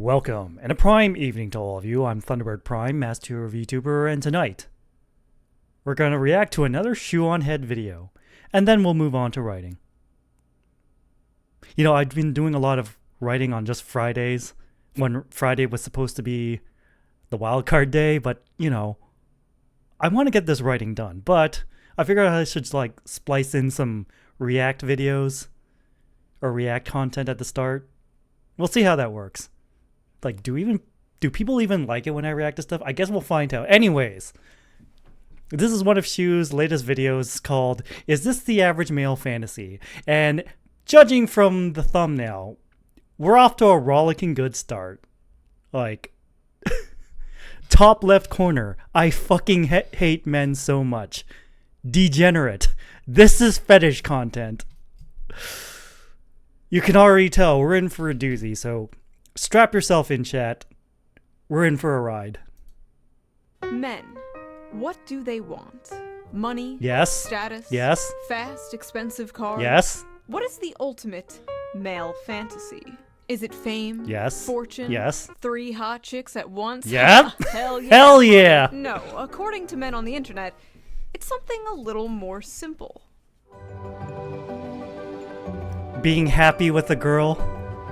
Welcome, and a prime evening to all of you. I'm Thunderbird Prime, Master Vtuber, and tonight, we're going to react to another Shoe0nHead video, and then we'll move on to writing. You know, I've been doing a lot of writing on just Fridays, when Friday was supposed to be the wildcard day, but, you know, I want to get this writing done, but I figured I should, like, splice in some React videos, or React content at the start. We'll see how that works. Like, do people even like it when I react to stuff? I guess we'll find out. Anyways, this is one of Shoe's latest videos called, Is This the Average Male Fantasy? And judging from the thumbnail, we're off to a rollicking good start. Like, top left corner, I fucking hate men so much. Degenerate. This is fetish content. You can already tell we're in for a doozy, so strap yourself in, chat. We're in for a ride. Men. What do they want? Money? Yes. Status? Yes. Fast, expensive cars? Yes. What is the ultimate male fantasy? Is it fame? Yes. Fortune? Yes. 3 hot chicks at once? Yep. Hell yeah. Hell yeah. No, according to men on the internet, it's something a little more simple. Being happy with a girl,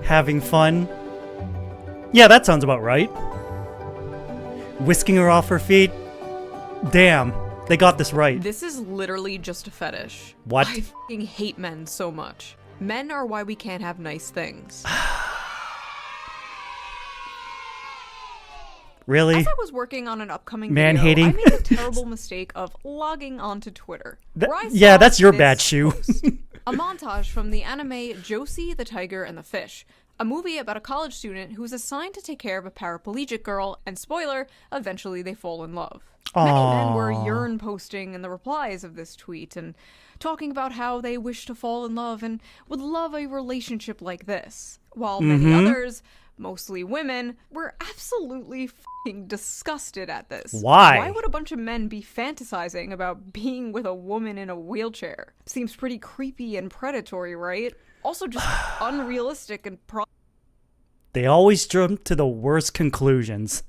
having fun. Yeah, that sounds about right. Whisking her off her feet. Damn, they got this right. This is literally just a fetish. What? I fucking hate men so much. Men are why we can't have nice things. Really? As I was working on an upcoming Man video, hating? I made the terrible mistake of logging onto Twitter. Yeah, that's your bad, this Shoe. post. A montage from the anime Josie, the Tiger, and the Fish. A movie about a college student who's assigned to take care of a paraplegic girl, and spoiler, eventually they fall in love. Many men were yearn posting in the replies of this tweet and talking about how they wish to fall in love and would love a relationship like this, while many others, mostly women, were absolutely f***ing disgusted at this. Why? Why would a bunch of men be fantasizing about being with a woman in a wheelchair? Seems pretty creepy and predatory, right? Also just unrealistic and They always jump to the worst conclusions.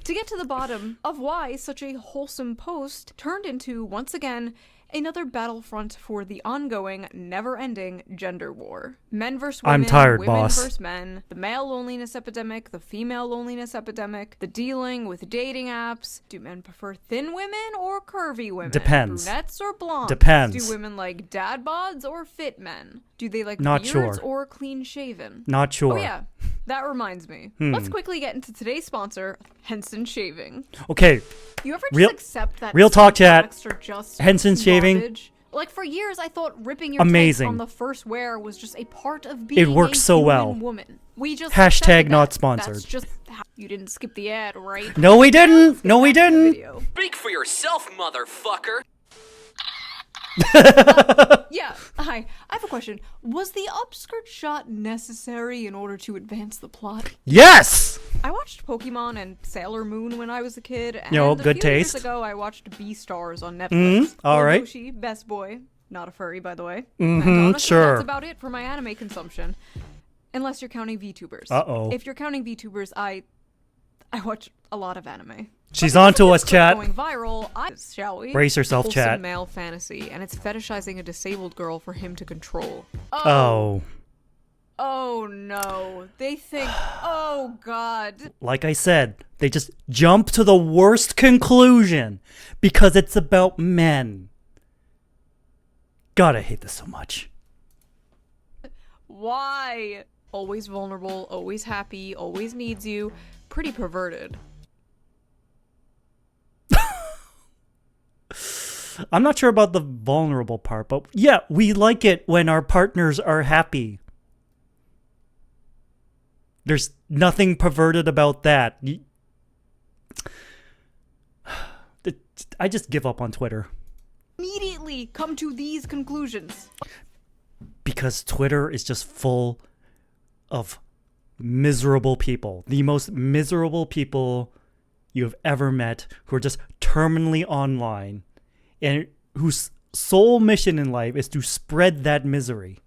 To get to the bottom of why such a wholesome post turned into, once again, another battlefront for the ongoing, never-ending gender war. Men versus women, I'm tired, women boss. versus men, the male loneliness epidemic, the female loneliness epidemic, the dealing with dating apps. Do men prefer thin women or curvy women? Depends. Brunettes or blondes? Depends. Do women like dad bods or fit men? Do they like Not beards sure. or clean-shaven? Not sure. Oh yeah, that reminds me. Let's quickly get into today's sponsor, Henson Shaving. Okay, You ever just accept that real talk, some chat. products are just Henson Shaving. garbage? Like, for years, I thought ripping your Amazing. tank on the first wear was just a part of being It works a so human well. woman. We just Hashtag accepted not that. sponsored. That's just how you didn't skip the ad, right? No, we didn't. No, we Back to the didn't. video. Speak for yourself, motherfucker! Yeah, hi. I have a question. Was the upskirt shot necessary in order to advance the plot? Yes. I watched Pokemon and Sailor Moon when I was a kid, and Yo, a good few taste. years ago I watched Beastars on Netflix. all right. Yoshi, best boy, not a furry, by the way. Mhm, And honestly, sure. That's about it for my anime consumption, unless you're counting VTubers. Uh-oh. If you're counting VTubers, I watch a lot of anime. She's But on to because us, it's chat. Going viral, shall we? Brace yourself, Wholesome chat. Male fantasy, and it's fetishizing a disabled girl for him to control. Oh, Oh no. They think, oh god. like I said, they just jump to the worst conclusion because it's about men. God, I hate this so much. Why? Always vulnerable, always happy, always needs you. Pretty perverted. I'm not sure about the vulnerable part, but yeah, we like it when our partners are happy. There's nothing perverted about that. I just give up on Twitter. Immediately come to these conclusions. Because Twitter is just full of miserable people. The most miserable people you have ever met who are just terminally online and whose sole mission in life is to spread that misery.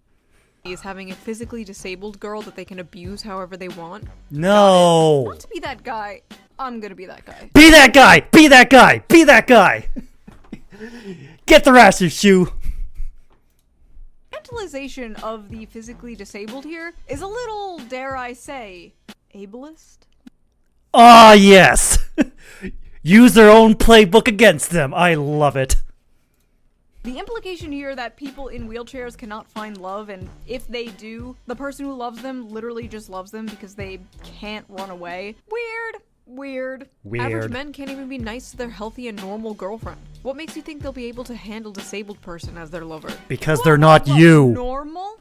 is having a physically disabled girl that they can abuse however they want. No. Not to be that guy. I'm gonna be that guy. Be that guy. Be that guy. Be that guy. Get the rasher shoe. Infantilization of the physically disabled here is a little, dare I say, ableist. Ah, yes. Use their own playbook against them. I love it. The implication here that people in wheelchairs cannot find love, and if they do, the person who loves them literally just loves them because they can't run away. Weird. Average men can't even be nice to their healthy and normal girlfriend. What makes you think they'll be able to handle disabled person as their lover? Because they're not you. Normal?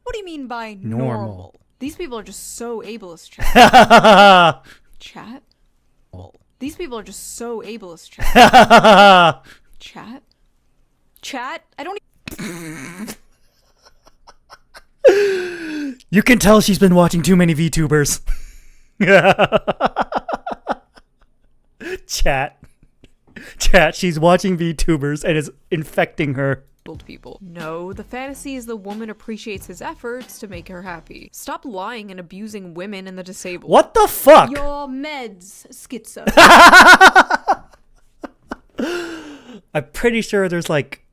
What do you mean by normal? These people are just so ableist, chat. Chat? These people are just so ableist, chat. Chat? Chat? I don't You can tell she's been watching too many VTubers. Chat, she's watching VTubers and it's infecting her. People. No, the fantasy is the woman appreciates his efforts to make her happy. Stop lying and abusing women and the disabled. What the fuck? Your meds, schizo. I'm pretty sure there's like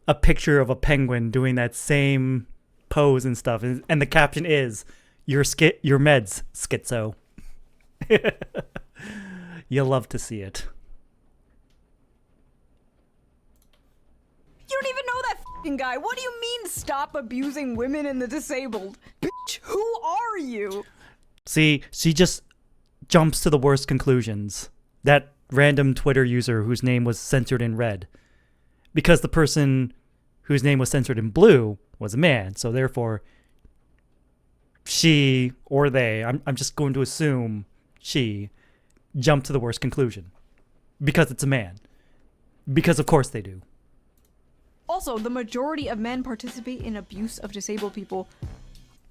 a picture of a penguin doing that same pose and stuff, and the caption is your meds, schizo. You love to see it. You don't even know that f***ing guy. What do you mean stop abusing women and the disabled? Bitch, who are you? See, she just jumps to the worst conclusions. That random Twitter user whose name was censored in red. Because the person whose name was censored in blue was a man, so therefore she or they, I'm just going to assume she, jumped to the worst conclusion. Because it's a man. Because of course they do. Also, the majority of men participate in abuse of disabled people.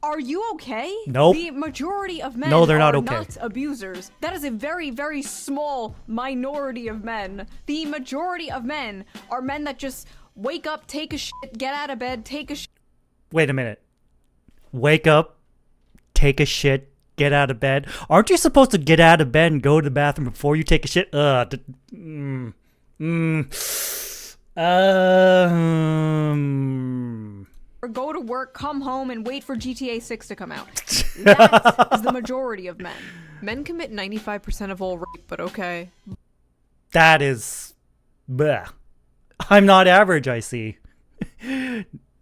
Are you okay? Nope. The majority of men No, they're not are okay. not abusers. That is a very, very small minority of men. The majority of men are men that just wake up, take a shit, get out of bed, take a shit. Wait a minute. Wake up, take a shit, get out of bed. Aren't you supposed to get out of bed and go to the bathroom before you take a shit? Or go to work, come home, and wait for GTA 6 to come out. That is the majority of men. Men commit 95% of all rape, but okay. That is... bleh. I'm not average, I see.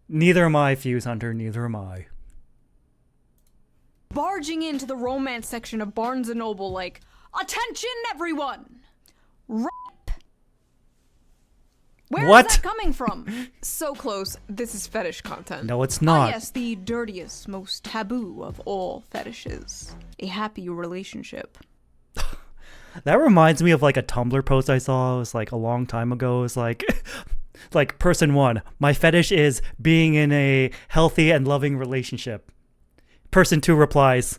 Neither am I, Fuse Hunter, neither am I. Barging into the romance section of Barnes & Noble like, attention everyone! Rape! Where What? is that coming from? So close, this is fetish content. No, it's Ah, not. yes, the dirtiest, most taboo of all fetishes. A happy relationship. That reminds me of like a Tumblr post I saw. It was like a long time ago. It was like, like person 1, my fetish is being in a healthy and loving relationship. Person 2 replies,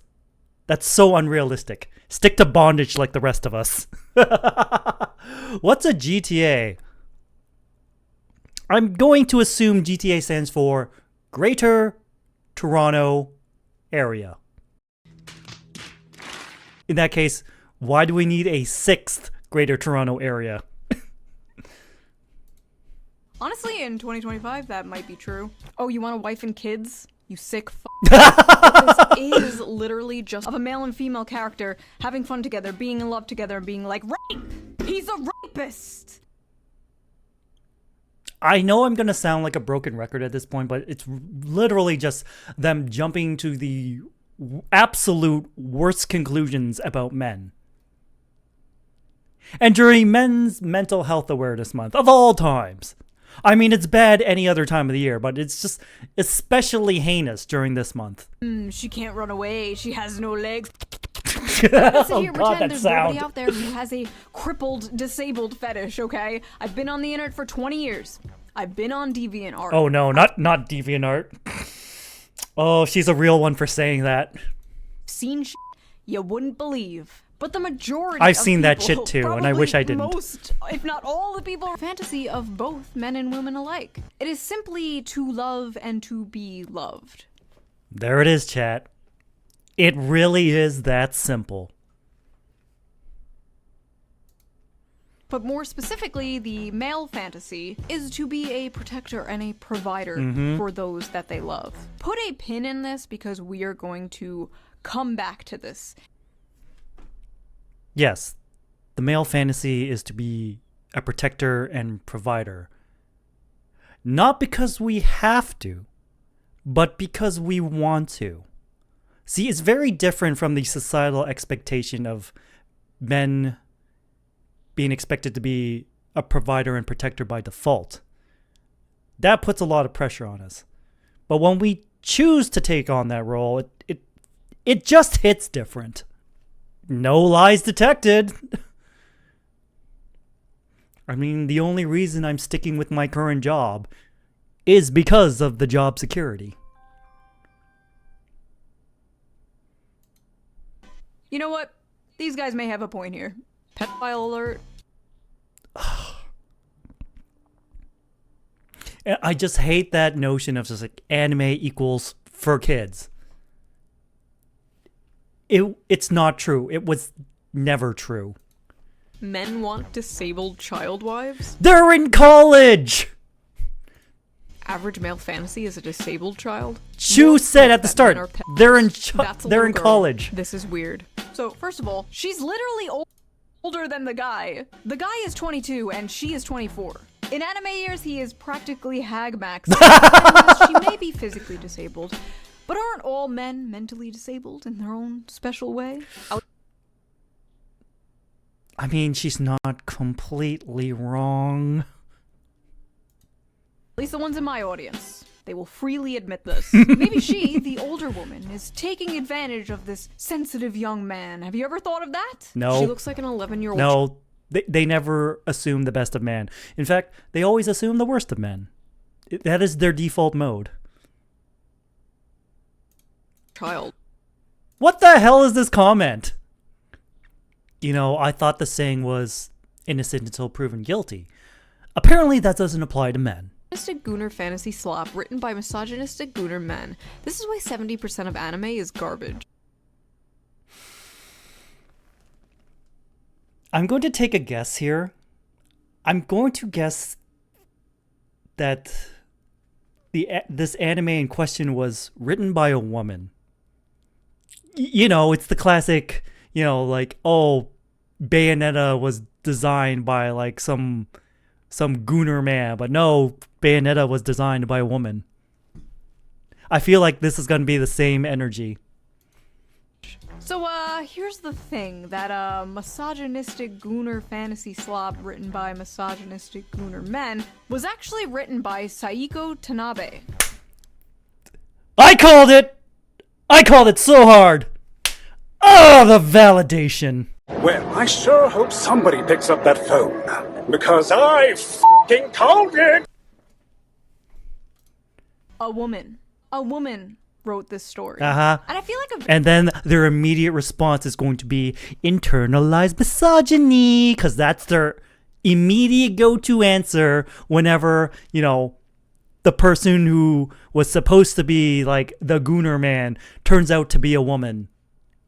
that's so unrealistic. Stick to bondage like the rest of us. What's a GTA? I'm going to assume GTA stands for Greater Toronto Area. In that case, why do we need a 6th Greater Toronto Area? Honestly, in 2025, that might be true. Oh, you want a wife and kids? You sick f***. This is literally just of a male and female character having fun together, being in love together, and being like, rape! He's a rapist! I know I'm going to sound like a broken record at this point, but it's literally just them jumping to the absolute worst conclusions about men. And during Men's Mental Health Awareness Month, of all times. I mean, it's bad any other time of the year, but it's just especially heinous during this month. She can't run away. She has no legs. Oh god, that there's sound. nobody out there who has a crippled, disabled fetish, okay? I've been on the internet for 20 years. I've been on DeviantArt. Oh no, not DeviantArt. Oh, she's a real one for saying that. Seen shit you wouldn't believe. But the majority I've of seen that people, shit too, and I wish I didn't. Most, if not all the people, fantasy of both men and women alike. It is simply to love and to be loved. There it is, chat. It really is that simple. But more specifically, the male fantasy is to be a protector and a provider for those that they love. Put a pin in this because we are going to come back to this. Yes, the male fantasy is to be a protector and provider. Not because we have to, but because we want to. See, it's very different from the societal expectation of men being expected to be a provider and protector by default. That puts a lot of pressure on us. But when we choose to take on that role, it just hits different. No lies detected. I mean, the only reason I'm sticking with my current job is because of the job security. You know what? These guys may have a point here. Pedophile alert. I just hate that notion of just like anime equals for kids. It's not true. It was never true. Men want disabled child wives? They're in college! Average male fantasy is a disabled child? Shu said at the That men are start, pets. they're in That's a they're little in girl. college. This is weird. So, first of all, she's literally older than the guy. The guy is 22 and she is 24. In anime years, he is practically hag max. She may be physically disabled, but aren't all men mentally disabled in their own special way? I mean, she's not completely wrong. At least the ones in my audience. They will freely admit this. Maybe she, the older woman, is taking advantage of this sensitive young man. Have you ever thought of that? No. She looks like an 11-year-old. No, they never assume the best of man. In fact, they always assume the worst of men. That is their default mode. Child. What the hell is this comment? You know, I thought the saying was innocent until proven guilty. Apparently that doesn't apply to men. Misogynistic Gooner fantasy slop written by misogynistic Gooner men. This is why 70% of anime is garbage. I'm going to take a guess here. I'm going to guess that this anime in question was written by a woman. You know, it's the classic, you know, like, oh, Bayonetta was designed by like some Gooner man, but no, Bayonetta was designed by a woman. I feel like this is going to be the same energy. So, here's the thing. That, misogynistic Gooner fantasy slob written by misogynistic Gooner men was actually written by Saiko Tanabe. I called it! I called it so hard! Oh, the validation. Well, I sure hope somebody picks up that phone, because I f***ing called it! A woman wrote this story. Uh-huh. And I feel like And then their immediate response is going to be internalized misogyny, because that's their immediate go-to answer whenever, you know, the person who was supposed to be like the Gooner man turns out to be a woman.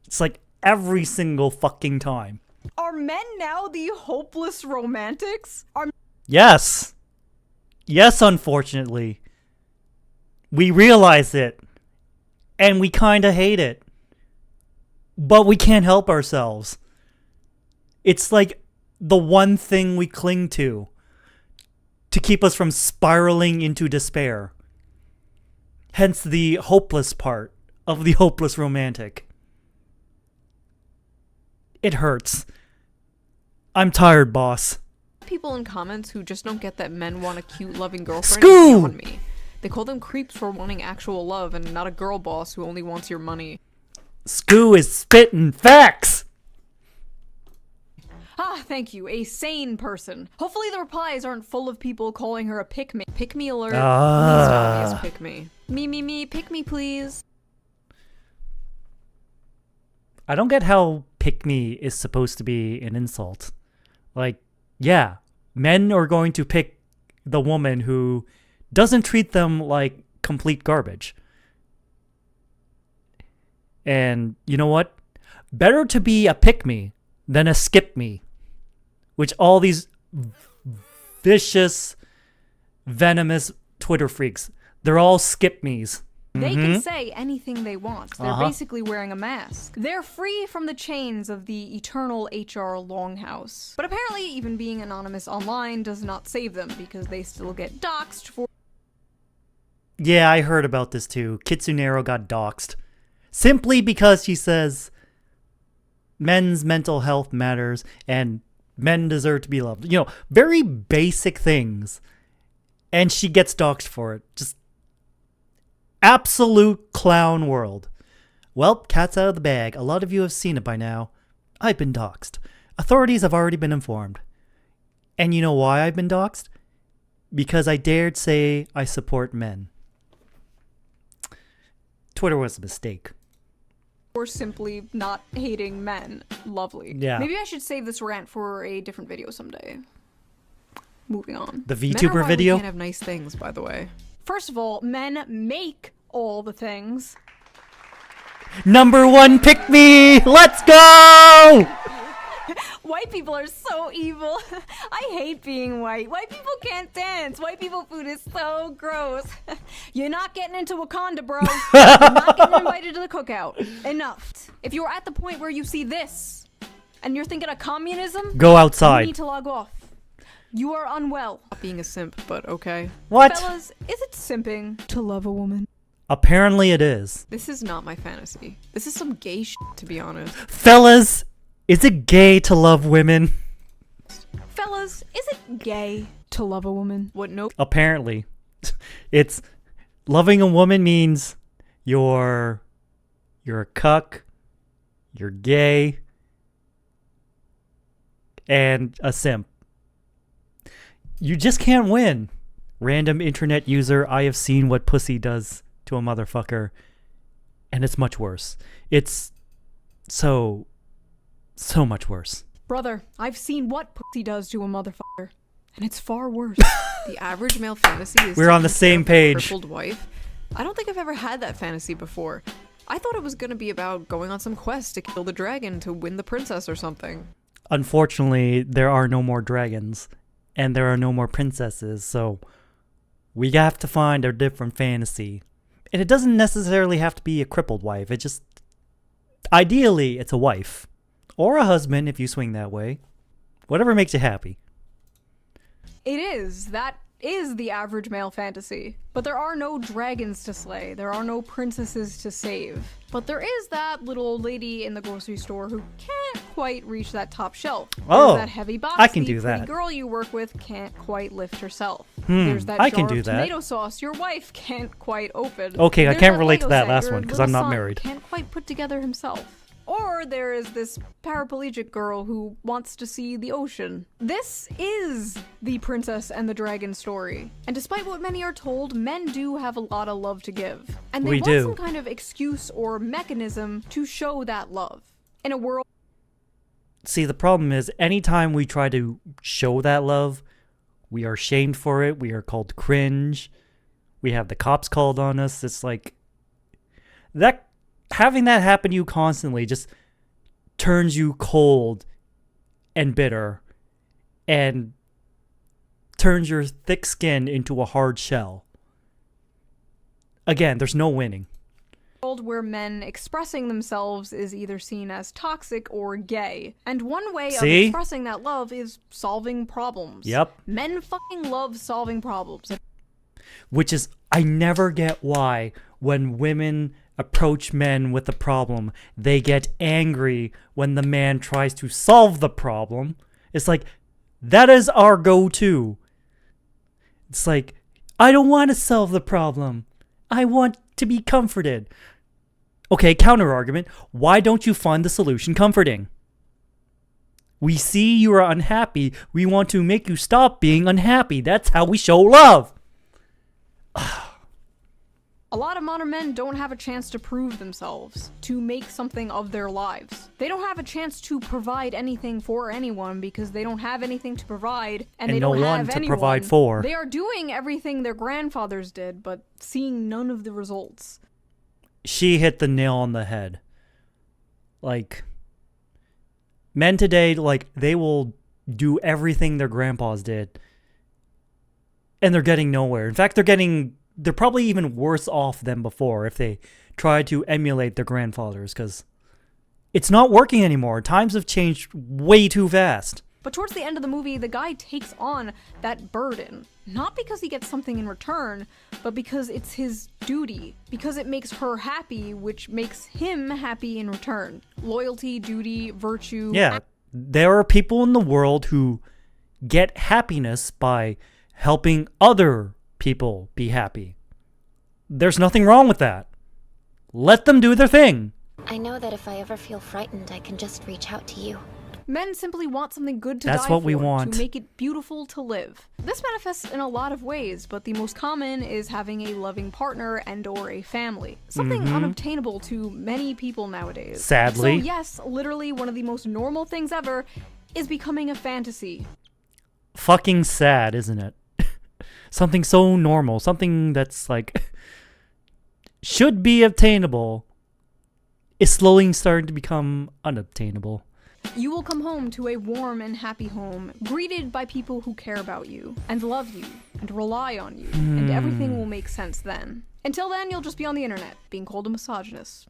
It's like every single fucking time. Are men now the hopeless romantics? Yes. Yes, unfortunately. We realize it. And we kind of hate it. But we can't help ourselves. It's like the one thing we cling to keep us from spiraling into despair. Hence the hopeless part of the hopeless romantic. It hurts. I'm tired, boss. People in comments who just don't get that men want a cute, loving girlfriend Scoo! beyond me. They call them creeps for wanting actual love and not a girl boss who only wants your money. Scoo is spitting facts! Ah, thank you. A sane person. Hopefully the replies aren't full of people calling her a pick-me. Pick-me alert. Least obvious pick-me. Me, pick me please. I don't get how pick me is supposed to be an insult. Like, yeah, men are going to pick the woman who doesn't treat them like complete garbage. And you know what? Better to be a pick me than a skip me, which all these vicious, venomous Twitter freaks, they're all skip me's. They can say anything they want. They're basically wearing a mask. They're free from the chains of the eternal HR longhouse. But apparently, even being anonymous online does not save them, because they still get doxxed for... Yeah, I heard about this too. Kitsunero got doxxed. Simply because she says men's mental health matters and men deserve to be loved. You know, very basic things. And she gets doxxed for it. Just absolute clown world. Well, cat's out of the bag. A lot of you have seen it by now. I've been doxxed. Authorities have already been informed. And you know why I've been doxxed? Because I dared say I support men. Twitter was a mistake. Or simply not hating men. Lovely. Yeah. Maybe I should save this rant for a different video someday. Moving on. The Men are Vtuber why video? We can't have nice things, by the way. First of all, men make all the things. Number one, pick me! Let's go! White people are so evil. I hate being white. White people can't dance. White people food is so gross. You're not getting into Wakanda, bro. You're not getting invited to the cookout. Enough. If you're at the point where you see this and you're thinking of communism, Go you outside. need to log off. You are unwell. Not being a simp, but okay. What? Fellas, is it simping to love a woman? Apparently it is. This is not my fantasy. This is some gay shit, to be honest. Fellas, is it gay to love women? Fellas, is it gay to love a woman? What, nope. Apparently. It's loving a woman means you're a cuck, you're gay, and a simp. You just can't win. Random internet user, I have seen what pussy does to a motherfucker, and it's much worse. It's so much worse. Brother, I've seen what pussy does to a motherfucker, and it's far worse. The average male fantasy is We're on the taking same care of a page. crippled wife. I don't think I've ever had that fantasy before. I thought it was gonna be about going on some quest to kill the dragon to win the princess or something. Unfortunately, there are no more dragons, and there are no more princesses, so we have to find a different fantasy. And it doesn't necessarily have to be a crippled wife. It just... Ideally, it's a wife. Or a husband, if you swing that way. Whatever makes you happy. It is. That is the average male fantasy. But there are no dragons to slay. There are no princesses to save. But there is that little old lady in the grocery store who can't quite reach that top shelf. Oh, There's that heavy box I can the do pretty that. girl you work with can't quite lift herself. There's that I jar can do of that. tomato sauce your wife can't quite open. Okay, I There's can't relate to Lego that set last your one, 'cause little I'm not son married. Can't quite put together himself. Or there is this paraplegic girl who wants to see the ocean. This is the princess and the dragon story. And despite what many are told, men do have a lot of love to give. And they We want do. some kind of excuse or mechanism to show that love. In a world See, the problem is, anytime we try to show that love, we are shamed for it. We are called cringe. We have the cops called on us. It's like... Having that happen to you constantly just turns you cold and bitter and turns your thick skin into a hard shell. Again, there's no winning. where men expressing themselves is either seen as toxic or gay. And one way of See? expressing that love is solving problems. Yep. Men fucking love solving problems. Which is, I never get why when women approach men with a problem, they get angry when the man tries to solve the problem. It's like, that is our go-to. It's like, I don't want to solve the problem. I want to be comforted. Okay, counter argument. Why don't you find the solution comforting? We see you are unhappy. We want to make you stop being unhappy. That's how we show love. A lot of modern men don't have a chance to prove themselves, to make something of their lives. They don't have a chance to provide anything for anyone because they don't have anything to provide, and they no don't one have to anyone. provide for. They are doing everything their grandfathers did, but seeing none of the results. She hit the nail on the head. Like, men today, like, they will do everything their grandpas did, and they're getting nowhere. In fact, they're probably even worse off than before if they try to emulate their grandfathers, because it's not working anymore. Times have changed way too fast. But towards the end of the movie, the guy takes on that burden. Not because he gets something in return, but because it's his duty. Because it makes her happy, which makes him happy in return. Loyalty, duty, virtue. Yeah, there are people in the world who get happiness by helping other people be happy. There's nothing wrong with that. Let them do their thing. I know that if I ever feel frightened, I can just reach out to you. Men simply want something good to That's die what we for, want. to make it beautiful to live. This manifests in a lot of ways, but the most common is having a loving partner and or a family. Something unobtainable to many people nowadays. Sadly. So yes, literally one of the most normal things ever is becoming a fantasy. Fucking sad, isn't it? Something so normal, something that's like should be obtainable is slowly starting to become unobtainable. You will come home to a warm and happy home, greeted by people who care about you, and love you, and rely on you, and everything will make sense then. Until then, you'll just be on the internet, being called a misogynist.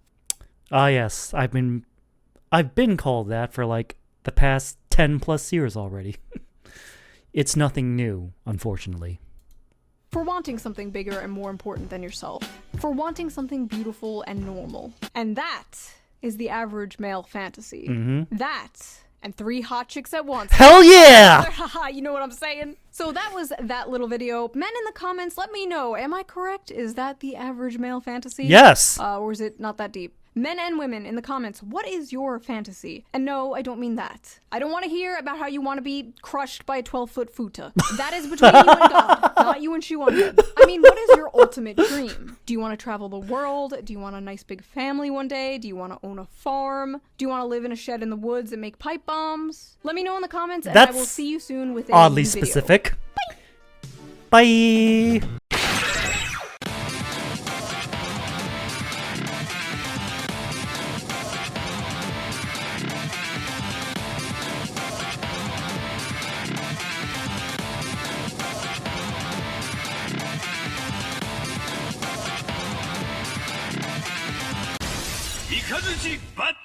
Ah, yes, I've been called that for like the past 10 plus years already. It's nothing new, unfortunately. For wanting something bigger and more important than yourself. For wanting something beautiful and normal. And that is the average male fantasy. That and 3 hot chicks at once. Hell yeah! Haha, you know what I'm saying? So that was that little video. Men in the comments, let me know. Am I correct? Is that the average male fantasy? Yes! Or is it not that deep? Men and women in the comments, what is your fantasy? And no, I don't mean that. I don't want to hear about how you want to be crushed by a 12-foot futa. That is between you and God, not you and Shoe0nHead's. I mean, what is your ultimate dream? Do you want to travel the world? Do you want a nice big family one day? Do you want to own a farm? Do you want to live in a shed in the woods and make pipe bombs? Let me know in the comments, and I will see you soon with a oddly new video. specific. Bye! Bye! 雷バ